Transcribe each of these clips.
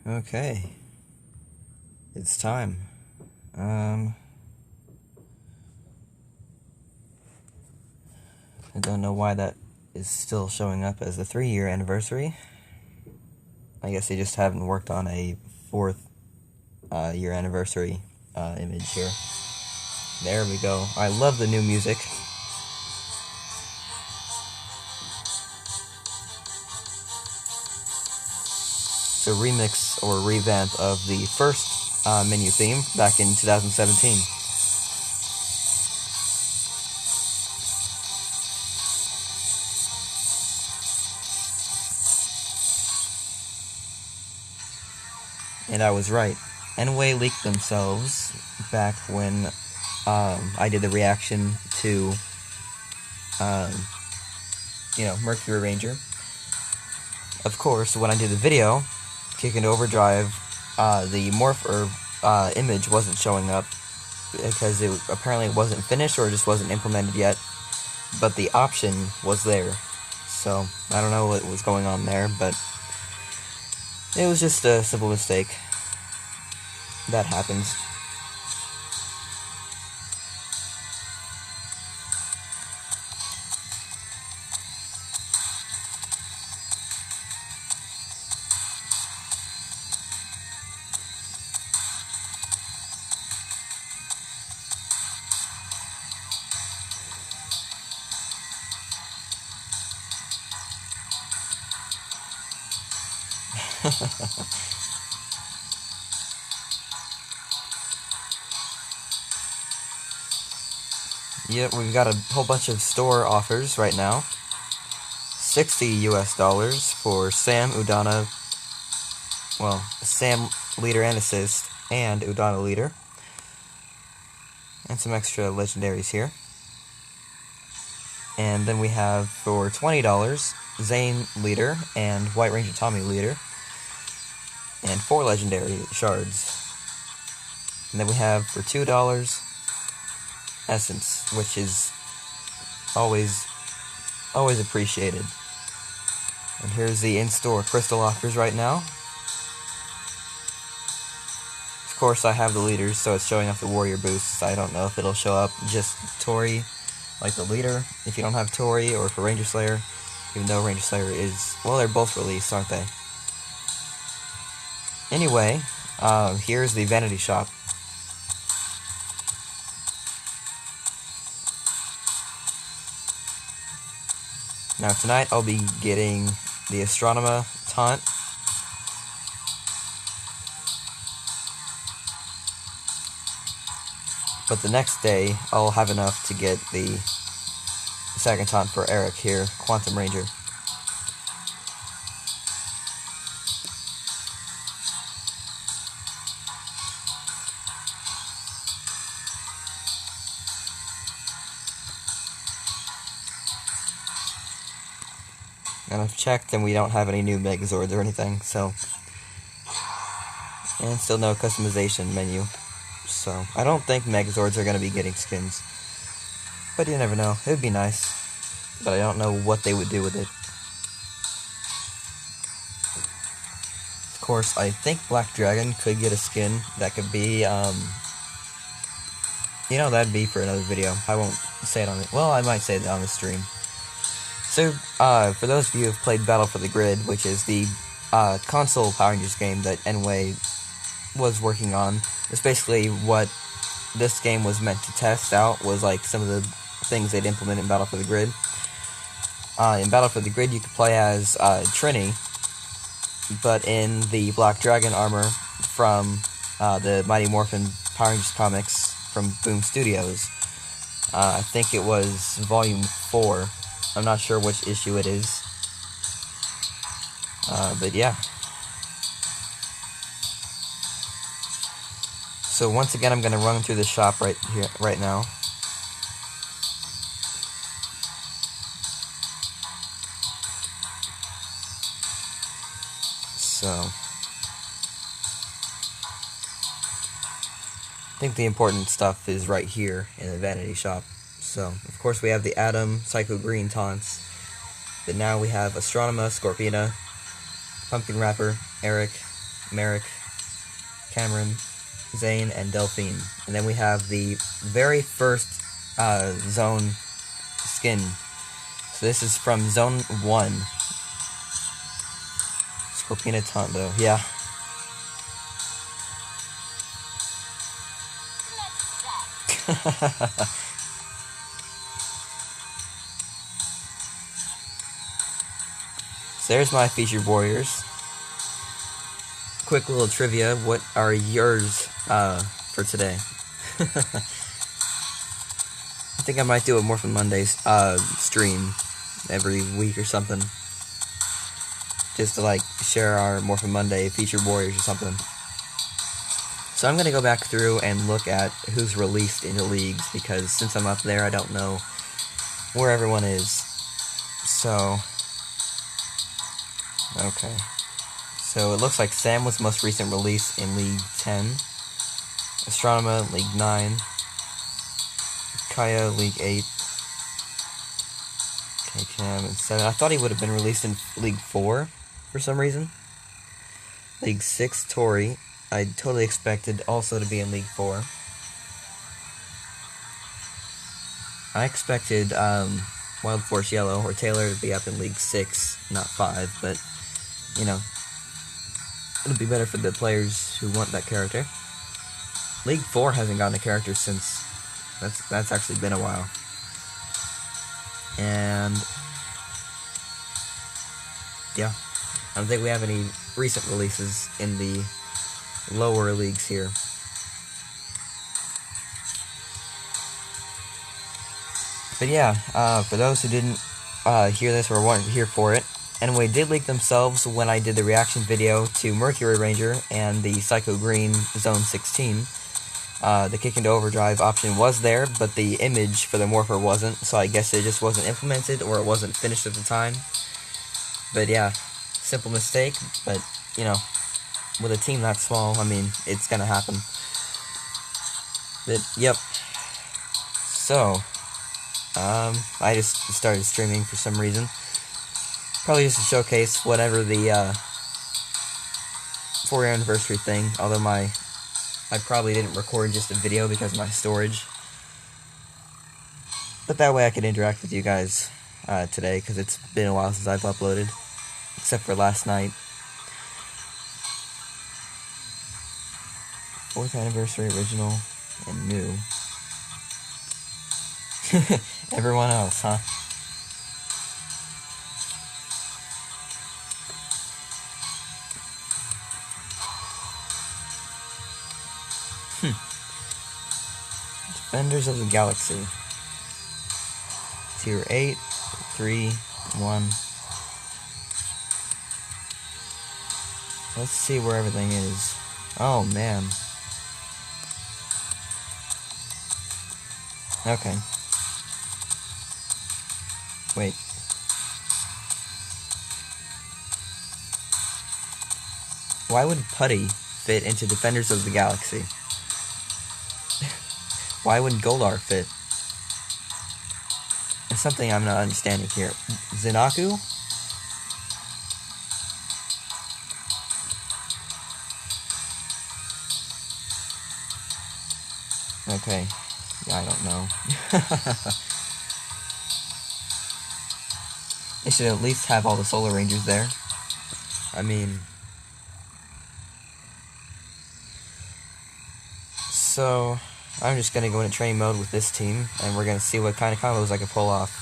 Okay. It's time. I don't know why that is still showing up as the 3-year anniversary. I guess they just haven't worked on a 4th year anniversary image here. There we go. I love the new music. It's a remix or revamp of the first menu theme back in 2017. And I was right. Nway leaked themselves back when I did the reaction to, Mercury Ranger. Of course, when I did the video, Kick into Overdrive, the morpher image wasn't showing up because it apparently wasn't finished or just wasn't implemented yet, but the option was there. So, I don't know what was going on there, but it was just a simple mistake. That happens. Yep, we've got a whole bunch of store offers right now. $60 US for Sam, Udana, Sam leader and assist, and Udana leader. And some extra legendaries here. And then we have for $20, Zane leader and White Ranger Tommy leader. And 4 legendary shards. And then we have for $2, Essence, which is always appreciated. And here's the in-store crystal offers right now. Of course, I have the leaders, so it's showing up the warrior boosts. I don't know if it'll show up just Tori, like the leader, if you don't have Tori, or for Ranger Slayer, even though Ranger Slayer is, well, they're both released, aren't they? Anyway, here's the Vanity Shop. Now tonight I'll be getting the Astronomer taunt. But the next day I'll have enough to get the second taunt for Eric here, Quantum Ranger. And I've checked and we don't have any new Megazords or anything, so... And still no customization menu. So, I don't think Megazords are going to be getting skins. But you never know. It would be nice. But I don't know what they would do with it. Of course, I think Black Dragon could get a skin that could be, that'd be for another video. I won't say it on it. Well, I might say it on the stream. So, for those of you who have played Battle for the Grid, which is the console Power Rangers game that Nway was working on, it's basically what this game was meant to test out, was like some of the things they'd implement in Battle for the Grid. In Battle for the Grid, you could play as Trini, but in the Black Dragon armor from the Mighty Morphin Power Rangers comics from Boom Studios. I think it was Volume 4. I'm not sure which issue it is. But yeah. So once again, I'm going to run through the shop right now. So I think the important stuff is right here in the Vanity Shop. So, of course, we have the Atom, Psycho Green taunts, but now we have Astronema, Scorpina, Pumpkin Rapper, Eric, Merrick, Cameron, Zane, and Delphine. And then we have the very first zone skin. So this is from Zone 1. Scorpina Tondo, yeah. So there's my featured warriors. Quick little trivia, what are yours for today? I think I might do a Morphin Mondays stream every week or something. Just to like share our Morphin Monday featured warriors or something. So I'm going to go back through and look at who's released into leagues, because since I'm up there I don't know where everyone is. So, okay. So it looks like Sam was the most recent release in League 10. Astronema, League 9. Kaya, League 8. K-Cam, and 7. I thought he would have been released in League 4 for some reason. League 6, Tori. I totally expected also to be in League 4. I expected Wild Force Yellow or Taylor to be up in League 6, not 5, but, you know, it'll be better for the players who want that character. League 4 hasn't gotten a character since... That's actually been a while. And... yeah. I don't think we have any recent releases in the lower leagues here. But yeah, for those who didn't hear this or weren't here for it, Nway did leak themselves when I did the reaction video to Mercury Ranger and the Psycho Green Zone 16. The kick into overdrive option was there, but the image for the morpher wasn't, so I guess it just wasn't implemented or it wasn't finished at the time. But yeah, simple mistake, but you know, with a team that small, I mean, it's gonna happen. But yep. So, I just started streaming for some reason. Probably just to showcase whatever the 4-year anniversary thing, although I probably didn't record just a video because of my storage. But that way I could interact with you guys today, because it's been a while since I've uploaded, except for last night. 4th anniversary original and new. Everyone else, huh? Defenders of the Galaxy. Tier 8, 3, 1. Let's see where everything is. Oh, man. Okay. Wait. Why would Putty fit into Defenders of the Galaxy? Why would Goldar fit? There's something I'm not understanding here. Zinaku? Okay. Yeah, I don't know. They should at least have all the Solar Rangers there. I mean... So... I'm just gonna go into training mode with this team, and we're gonna see what kind of combos I can pull off.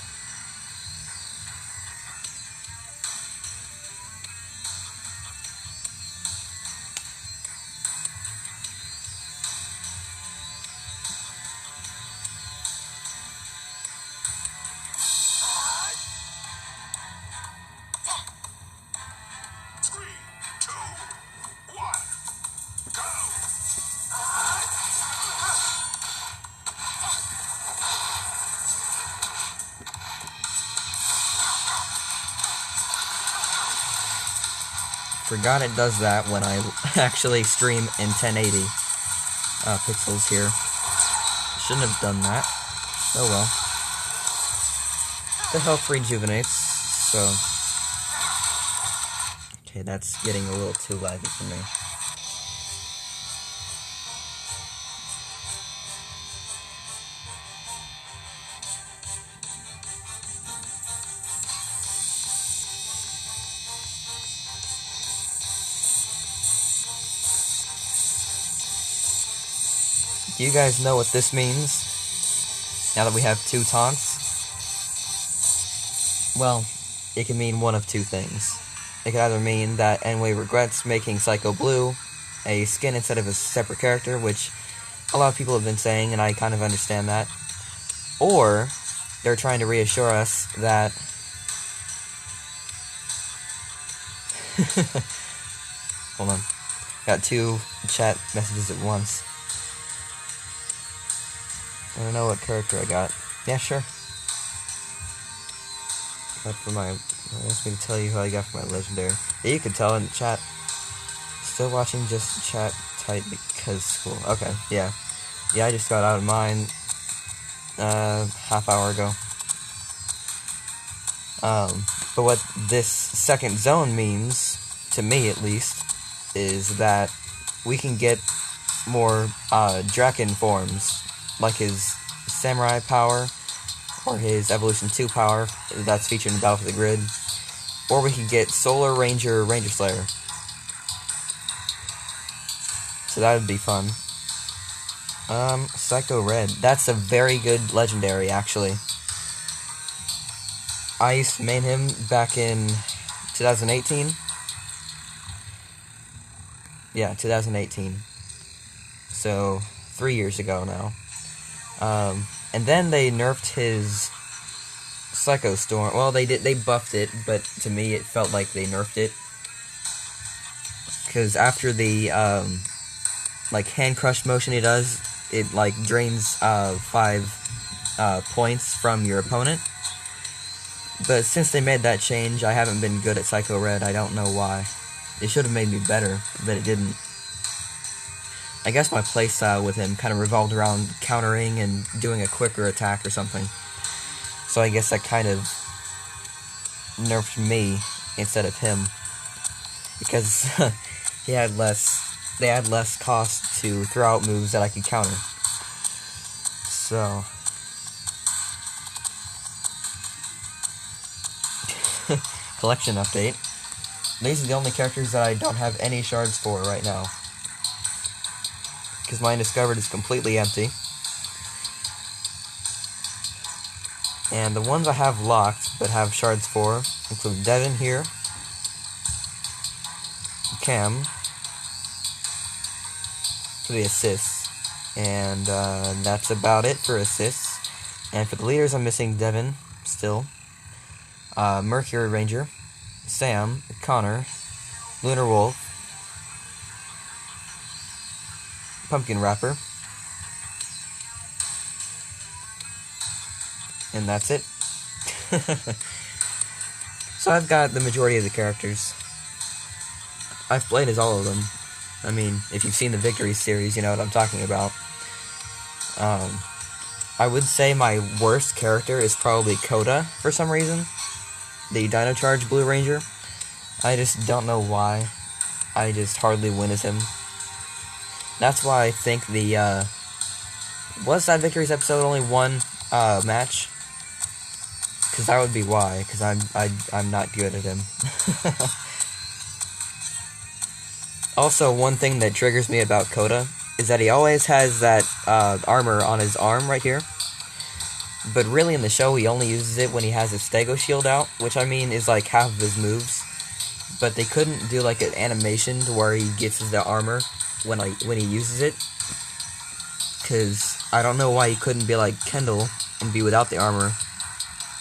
Forgot it does that when I actually stream in 1080 pixels here. Shouldn't have done that. Oh well. The health rejuvenates, so... Okay, that's getting a little too laggy for me. Do you guys know what this means? Now that we have 2 taunts? Well, it can mean one of 2 things. It could either mean that Nway regrets making Psycho Blue a skin instead of a separate character, which a lot of people have been saying, and I kind of understand that. Or, they're trying to reassure us that... Hold on. Got 2 chat messages at once. I don't know what character I got. Yeah, sure. Got for my... It asked me to tell you who I got for my legendary. Yeah, you can tell in the chat. Still watching, just chat tight because school. Okay, yeah. Yeah, I just got out of mine half hour ago. But what this second zone means, to me at least, is that we can get more Draken forms, like his Samurai power, or his Evolution 2 power, that's featured in Battle for the Grid, or we can get Solar Ranger Ranger Slayer. So that would be fun. Psycho Red. That's a very good legendary, actually. I used to main him back in 2018. Yeah, 2018. So, 3 years ago now. And then they nerfed his Psycho Storm. Well, they buffed it, but to me it felt like they nerfed it. Because after the, like, hand crush motion he does, it, like, drains, 5, points from your opponent. But since they made that change, I haven't been good at Psycho Red. I don't know why. It should have made me better, but it didn't. I guess my playstyle with him kind of revolved around countering and doing a quicker attack or something. So I guess that kind of nerfed me instead of him. Because they had less cost to throw out moves that I could counter. So... collection update. These are the only characters that I don't have any shards for right now. Because mine discovered is completely empty. And the ones I have locked but have shards for include Devin here, Cam for the assists, and that's about it for assists. And for the leaders, I'm missing Devin still, Mercury Ranger, Sam, Connor, Lunar Wolf, Pumpkin Wrapper, and that's it. So I've got the majority of the characters. I've played as all of them. I mean, if you've seen the Victory series, you know what I'm talking about. I would say my worst character is probably Coda, for some reason. The Dino Charge Blue Ranger. I just don't know why. I just hardly win as him. That's why I think the, was that Victory's episode only one, match? Because that would be why, because I'm not good at him. Also, one thing that triggers me about Coda is that he always has that, armor on his arm right here. But really in the show, he only uses it when he has his Stego shield out, which I mean is like half of his moves. But they couldn't do like an animation to where he gets the armor when he uses it. Because I don't know why he couldn't be like Kendall and be without the armor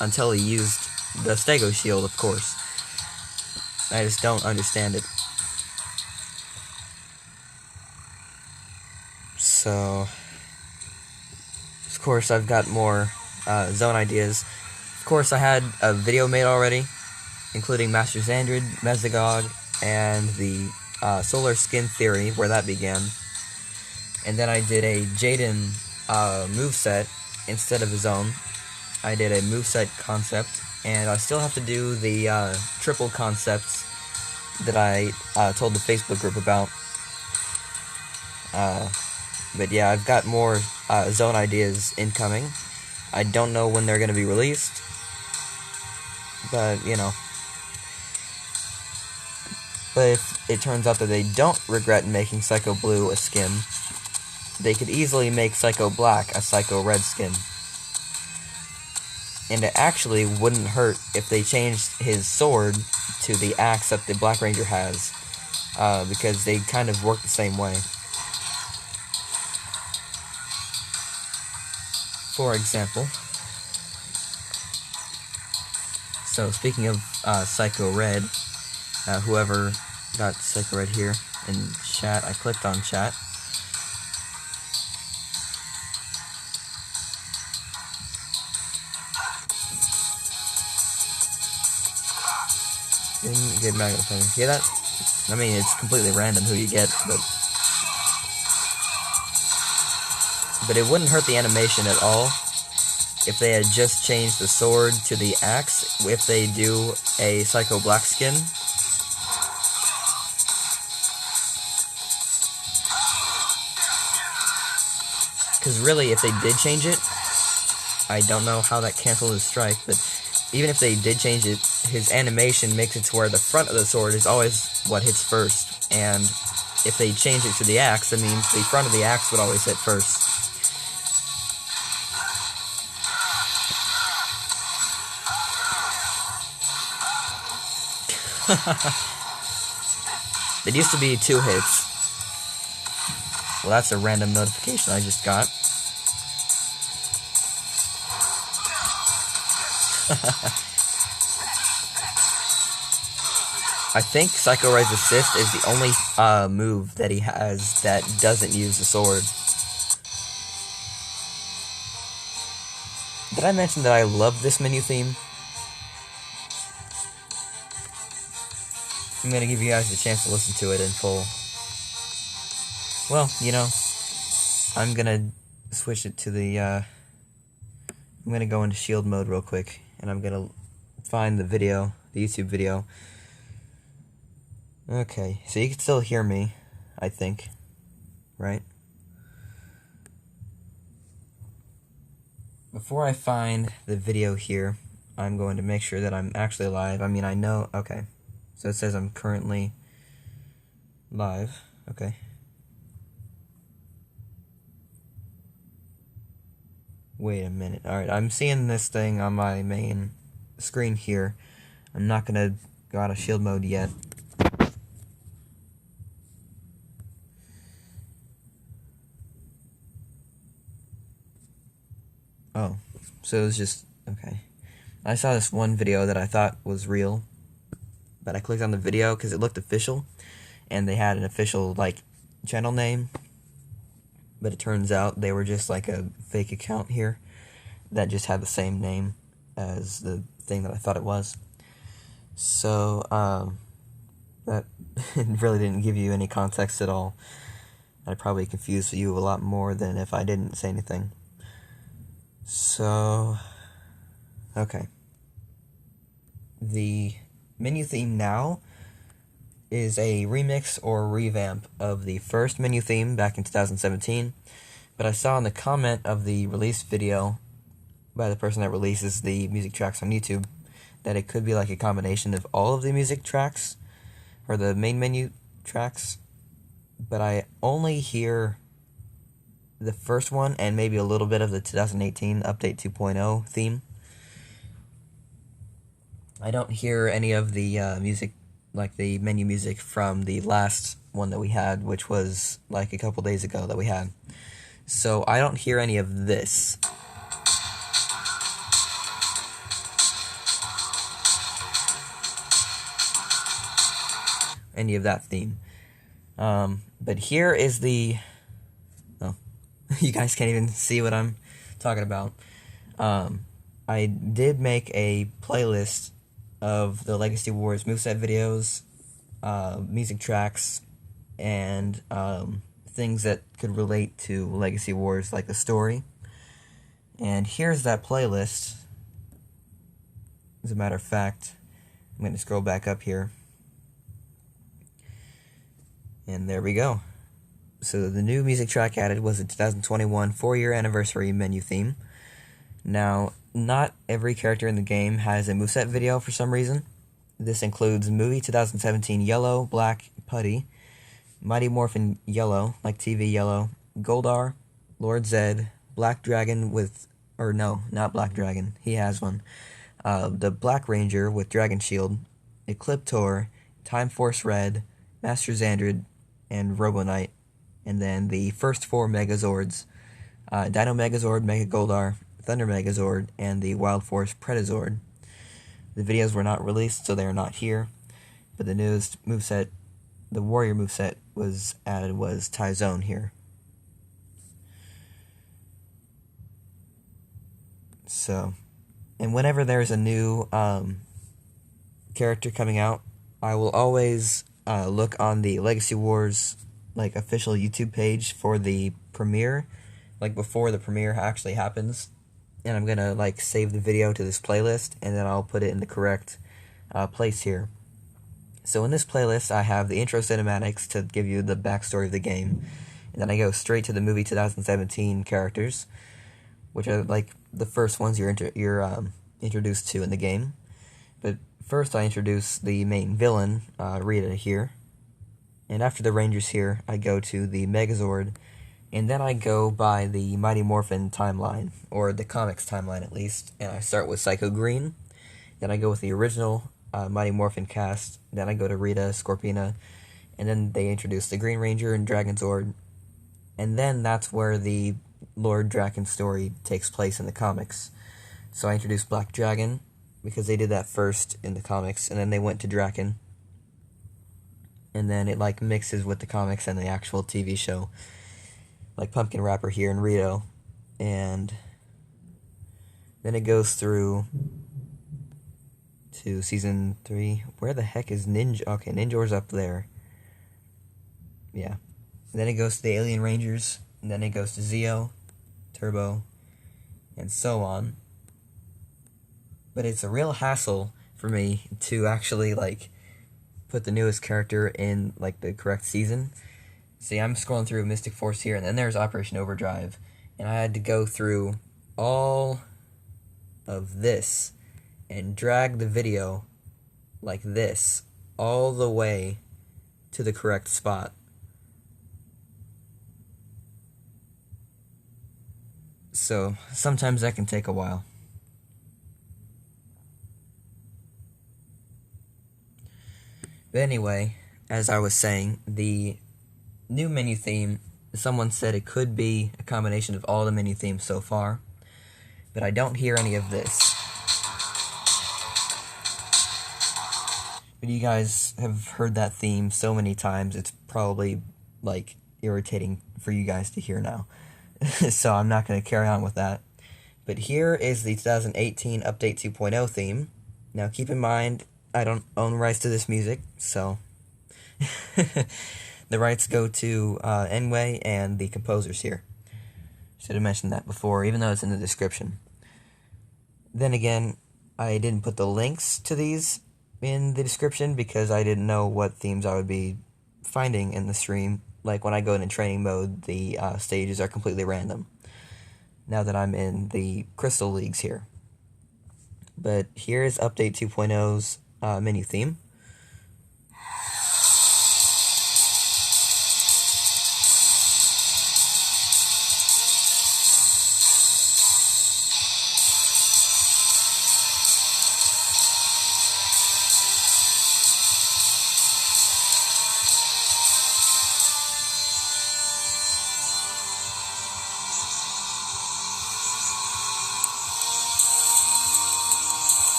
until he used the Stego shield, of course. I just don't understand it. So, of course, I've got more zone ideas. Of course, I had a video made already, including Master Xandrid, Mesogog, and the Solar Skin Theory, where that began. And then I did a Jaden moveset instead of a zone. I did a moveset concept, and I still have to do the triple concepts that I told the Facebook group about. But yeah, I've got more zone ideas incoming. I don't know when they're going to be released, but, you know. But if it turns out that they don't regret making Psycho Blue a skin, they could easily make Psycho Black a Psycho Red skin. And it actually wouldn't hurt if they changed his sword to the axe that the Black Ranger has, because they kind of work the same way. For example, so speaking of Psycho Red, whoever got Psycho Red here in chat, I clicked on chat. Didn't get back at the hear that? I mean, it's completely random who you get, but it wouldn't hurt the animation at all if they had just changed the sword to the axe if they do a Psycho Black skin. Because really, if they did change it, I don't know how that canceled his strike, but even if they did change it, his animation makes it to where the front of the sword is always what hits first, and if they change it to the axe, that means the front of the axe would always hit first. It used to be 2 hits. Well, that's a random notification I just got. I think Psycho Red's Assist is the only move that he has that doesn't use the sword. Did I mention that I love this menu theme? I'm gonna give you guys a chance to listen to it in full. Well, you know, I'm gonna switch it to the, I'm gonna go into shield mode real quick, and I'm gonna find the video, the YouTube video. Okay, so you can still hear me, I think, right? Before I find the video here, I'm going to make sure that I'm actually live. I mean, I know, okay. So it says I'm currently live, okay. Wait a minute. Alright, I'm seeing this thing on my main screen here. I'm not gonna go out of shield mode yet. Oh, so it was just, okay. I saw this one video that I thought was real, but I clicked on the video because it looked official, and they had an official, like, channel name. But it turns out they were just like a fake account here that just had the same name as the thing that I thought it was. So, that really didn't give you any context at all. I probably confused you a lot more than if I didn't say anything. So, okay. The menu theme now is a remix or revamp of the first menu theme back in 2017, but I saw in the comment of the release video by the person that releases the music tracks on YouTube that it could be like a combination of all of the music tracks, or the main menu tracks, but I only hear the first one and maybe a little bit of the 2018 Update 2.0 theme. I don't hear any of the music, like the menu music from the last one that we had, which was like a couple days ago that we had. So I don't hear any of this. Any of that theme. But here is the... Oh, you guys can't even see what I'm talking about. I did make a playlist of the Legacy Wars moveset videos, music tracks, and things that could relate to Legacy Wars, like the story. And here's that playlist. As a matter of fact, I'm going to scroll back up here. And there we go. So the new music track added was the 2021 4-year anniversary menu theme. Now, not every character in the game has a moveset video for some reason. This includes Movie 2017 Yellow, Black, Putty, Mighty Morphin Yellow, like TV Yellow, Goldar, Lord Zed, Black Dragon with, or no, not Black Dragon, he has one. The Black Ranger with Dragon Shield, Ecliptor, Time Force Red, Master Xandred, and Robo Knight. And then the first 4 Megazords, Dino Megazord, Mega Goldar, Thunder Megazord, and the Wild Force Pretazord. The videos were not released, so they are not here, but the newest moveset, the Warrior moveset, was added was Tyzone here. So, and whenever there's a new character coming out, I will always look on the Legacy Wars official YouTube page for the premiere, before the premiere actually happens, and I'm gonna save the video to this playlist, and then I'll put it in the correct place here. So in this playlist, I have the intro cinematics to give you the backstory of the game, and then I go straight to the movie 2017 characters, which are the first ones you're introduced to in the game. But first, I introduce the main villain, Rita here, and after the Rangers here, I go to the Megazord, and then I go by the Mighty Morphin timeline, or the comics timeline at least, and I start with Psycho Green, then I go with the original Mighty Morphin cast, then I go to Rita, Scorpina, and then they introduce the Green Ranger and Dragon Zord, and then that's where the Lord Draken story takes place in the comics. So I introduced Black Dragon, because they did that first in the comics, and then they went to Draken, and then it mixes with the comics and the actual TV show, like Pumpkin Rapper here in Rito, and then it goes through to season 3. Where the heck is Ninja? Okay, Ninjor's up there. Yeah. And then it goes to the Alien Rangers, and then it goes to Zeo, Turbo, and so on. But it's a real hassle for me to actually put the newest character in the correct season. See, I'm scrolling through Mystic Force here, and then there's Operation Overdrive, and I had to go through all of this and drag the video like this all the way to the correct spot. So sometimes that can take a while. But anyway, as I was saying, the new menu theme, someone said it could be a combination of all the menu themes so far, but I don't hear any of this. But you guys have heard that theme so many times, it's probably irritating for you guys to hear now. So I'm not going to carry on with that. But here is the 2018 Update 2.0 theme. Now keep in mind, I don't own rights to this music, so the rights go to Nway and the composers here. Should have mentioned that before, even though it's in the description. Then again, I didn't put the links to these in the description because I didn't know what themes I would be finding in the stream. When I go into training mode, the stages are completely random, now that I'm in the Crystal Leagues here. But here is Update 2.0's menu theme.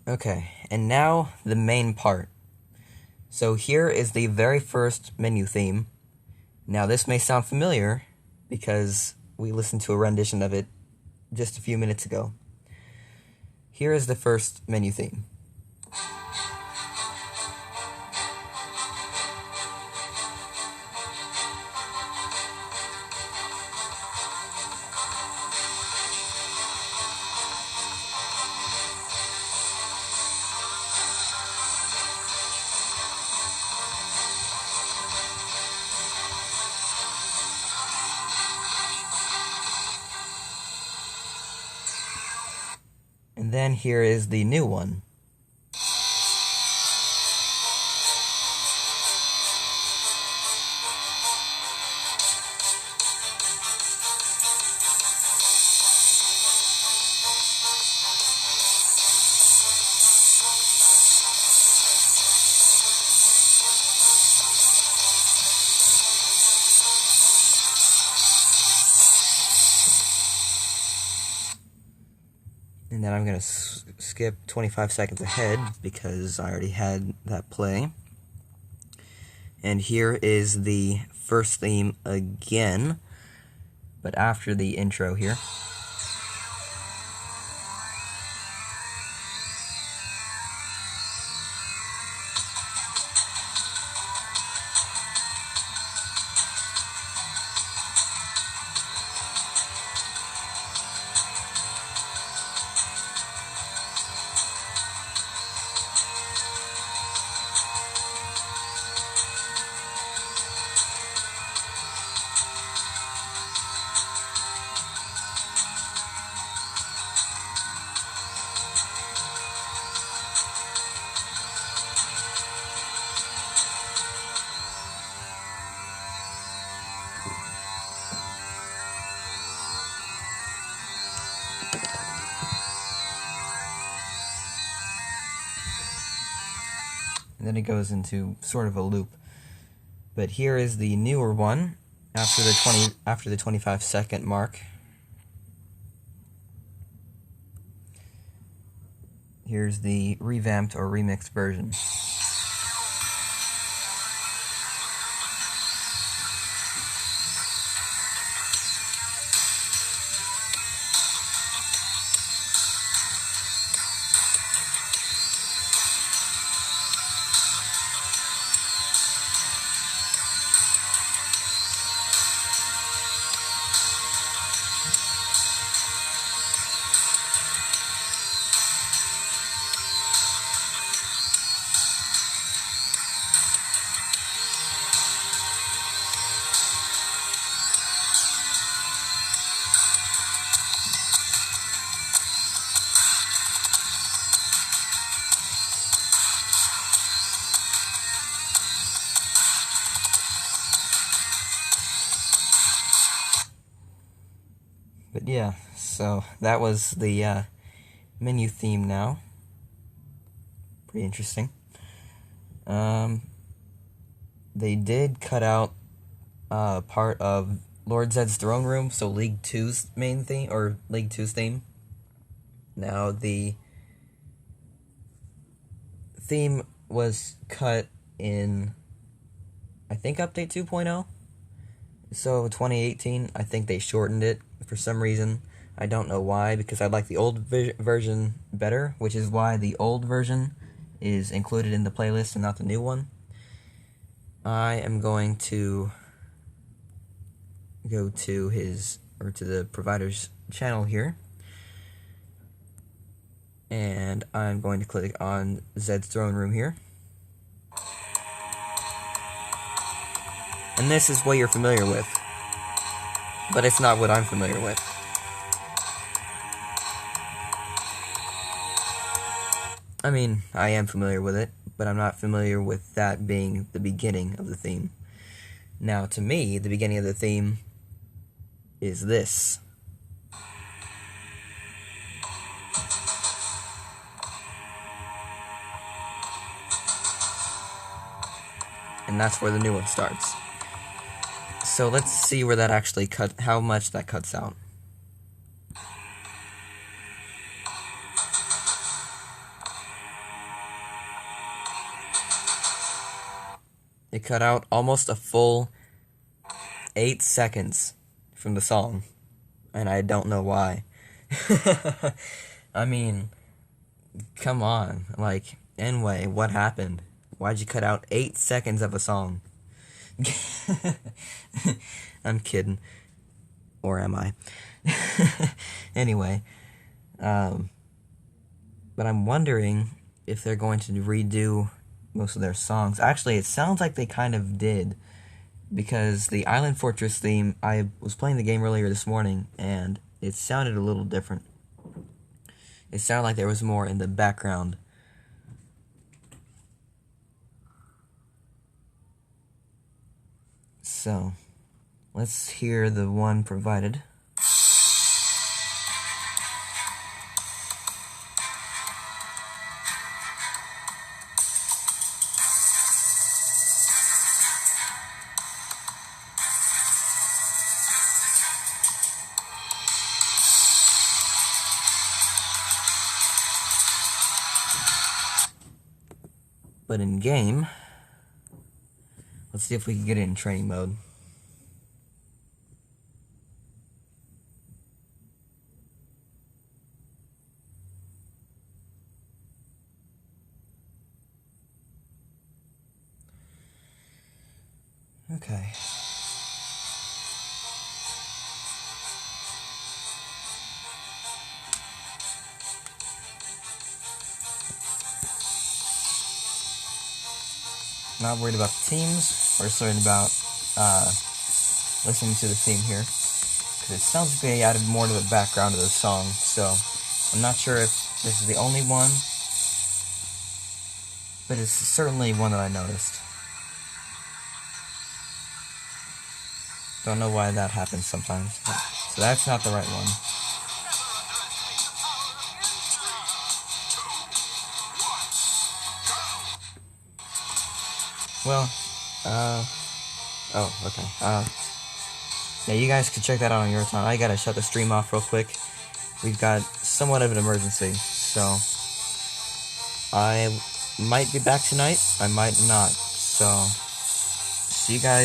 Okay, and now the main part. So here is the very first menu theme. Now this may sound familiar because we listened to a rendition of it just a few minutes ago. Here is the first menu theme. And then here is the new one. And then I'm going to skip 25 seconds ahead because I already had that play. And here is the first theme again, but after the intro here. And then it goes into sort of a loop. But here is the newer one after the 25-second mark. Here's the revamped or remixed version. But yeah, so that was the menu theme now. Pretty interesting. They did cut out part of Lord Zed's throne room, so League 2's main theme, or League 2's theme. Now the theme was cut in, I think, Update 2.0. So 2018, I think they shortened it for some reason. I don't know why, because I like the old version better, which is why the old version is included in the playlist and not the new one. I am going to go to to the provider's channel here, and I'm going to click on Zed's throne room here. And this is what you're familiar with, but it's not what I'm familiar with. I mean, I am familiar with it, but I'm not familiar with that being the beginning of the theme. Now, to me, the beginning of the theme is this. And that's where the new one starts. So let's see where that actually how much that cuts out. It cut out almost a full 8 seconds from the song, and I don't know why. I mean, come on, like, Nway, what happened? Why'd you cut out 8 seconds of a song? I'm kidding. Or am I? Anyway, but I'm wondering if they're going to redo most of their songs. Actually, it sounds like they kind of did, because the Island Fortress theme, I was playing the game earlier this morning, and it sounded a little different. It sounded like there was more in the background. So, let's hear the one provided. But in game, let's see if we can get it in training mode. Okay. Not worried about the teams. We're just worried about listening to the theme here, because it sounds like they added more to the background of the song. So I'm not sure if this is the only one, but it's certainly one that I noticed. Don't know why that happens sometimes. So that's not the right one. Well, oh, okay. Yeah, you guys can check that out on your time. I gotta shut the stream off real quick. We've got somewhat of an emergency, so I might be back tonight. I might not. So, see you guys.